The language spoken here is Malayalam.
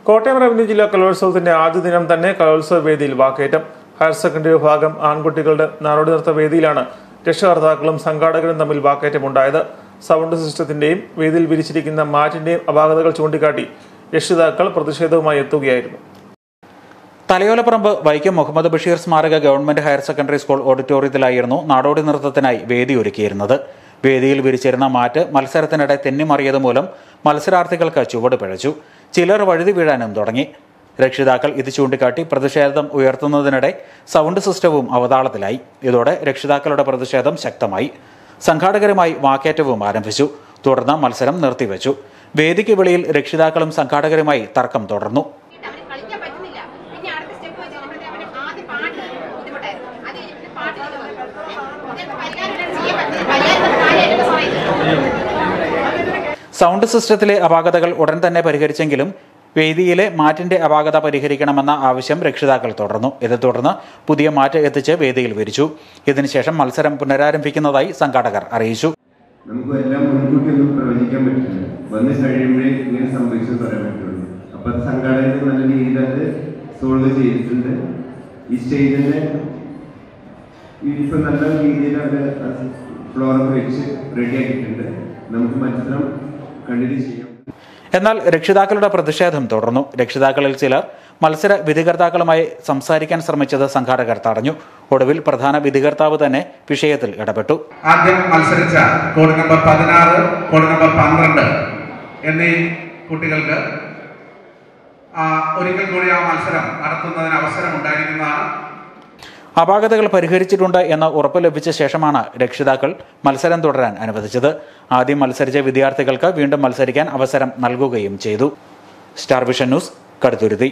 കോട്ടയം റവന്യൂ ജില്ലാ കലോത്സവത്തിന്റെ ആദ്യ ദിനം തന്നെ കലോത്സവ വേദിയിൽ വാക്കേറ്റം. ഹയർ സെക്കൻഡറി വിഭാഗം ആൺകുട്ടികളുടെ നാടോടി നൃത്ത വേദിയിലാണ് രക്ഷകർത്താക്കളും സംഘാടകരും തമ്മിൽ വാക്കേറ്റമുണ്ടായത്. സൗണ്ട് സിസ്റ്റത്തിന്റെയും വേദിയിൽ വിരിച്ചിരിക്കുന്ന മാറ്റിന്റെയും അപാകതകൾ ചൂണ്ടിക്കാട്ടി രക്ഷിതാക്കൾ പ്രതിഷേധവുമായി എത്തുകയായിരുന്നു. തലയോലപ്പറമ്പ് വൈക്കം മുഹമ്മദ് ബഷീർ സ്മാരക ഗവൺമെന്റ് ഹയർ സെക്കൻഡറി സ്കൂൾ ഓഡിറ്റോറിയത്തിലായിരുന്നു നാടോടി നൃത്തത്തിനായി വേദി ഒരുക്കിയിരുന്നത്. വേദിയിൽ വിരിച്ചിരുന്ന മാറ്റ് മത്സരത്തിനിടെ തെന്നിമറിയത് മൂലം മത്സരാർത്ഥികൾക്ക് ചുവട് പിഴച്ചു. ചിലർ വഴുതി വീഴാനും തുടങ്ങി. രക്ഷിതാക്കൾ ഇത് ചൂണ്ടിക്കാട്ടി പ്രതിഷേധം ഉയർത്തുന്നതിനിടെ സൗണ്ട് സിസ്റ്റവും അവതാളത്തിലായി. ഇതോടെ രക്ഷിതാക്കളുടെ പ്രതിഷേധം ശക്തമായി. സംഘാടകരുമായി വാക്കേറ്റവും ആരംഭിച്ചു. തുടർന്ന് മത്സരം നിർത്തിവെച്ചു. വേദിക്ക് വെളിയിൽ രക്ഷിതാക്കളും സംഘാടകരുമായി തർക്കം തുടർന്നു. സൗണ്ട് സിസ്റ്റത്തിലെ അപാകതകൾ ഉടൻ തന്നെ പരിഹരിച്ചെങ്കിലും വേദിയിലെ മാറ്റിന്റെ അപാകത പരിഹരിക്കണമെന്ന ആവശ്യം രക്ഷിതാക്കൾ തുടർന്നു. ഇതേ തുടർന്ന് പുതിയ മാറ്റ് എത്തിച്ച് വേദിയിൽ വിരിച്ചു. ഇതിനുശേഷം മത്സരം പുനരാരംഭിക്കുന്നതായി സംഘാടകർ അറിയിച്ചു. നമുക്ക് എല്ലാം മുൻകൂട്ടി ഒന്നും പ്രവചിക്കാൻ പറ്റില്ല. വന്ന് കഴിയുമ്പോഴേ ഇങ്ങനെ സംഭവിച്ചു പറയാൻ പറ്റുള്ളൂ. അപ്പൊ സംഘാടകർ നല്ല രീതിയിൽ അത് സോൾവ് ചെയ്തിട്ടുണ്ട്. ഈ സ്റ്റേജിന്റെ ഇപ്പൊ നല്ല രീതിയിൽ അവര് ഫ്ലോറൊക്കെ വെച്ച് റെഡിയാക്കിയിട്ടുണ്ട്. നമുക്ക് മത്സരം കണ്ടിന്യൂ ചെയ്യാം. എന്നാൽ രക്ഷിതാക്കളുടെ പ്രതിഷേധം തുടർന്നു. രക്ഷിതാക്കളിൽ ചിലർ മത്സര വിധികർത്താക്കളുമായി സംസാരിക്കാൻ ശ്രമിച്ചത് സംഘാടകർ തടഞ്ഞു. ഒടുവിൽ പ്രധാന വിധികർത്താവ് തന്നെ വിഷയത്തിൽ ഇടപെട്ടു. ആദ്യം മത്സരിച്ച കോഡ് നമ്പർ 16, കോഡ് നമ്പർ 12 എന്നീ കുട്ടികൾക്ക് ഒരിക്കൽ കൂടി ആ മത്സരം നടത്തുന്നതിന് അവസരം ഉണ്ടായിരിക്കുന്നതാണ്. അപാകതകൾ പരിഹരിച്ചിട്ടുണ്ട് എന്ന് ഉറപ്പ് ലഭിച്ച ശേഷമാണ് രക്ഷിതാക്കൾ മത്സരം തുടരാൻ അനുവദിച്ചത്. ആദ്യം മത്സരിച്ച വിദ്യാർത്ഥികൾക്ക് വീണ്ടും മത്സരിക്കാൻ അവസരം നൽകുകയും ചെയ്തു. Star vision news, Kaduthuruthy.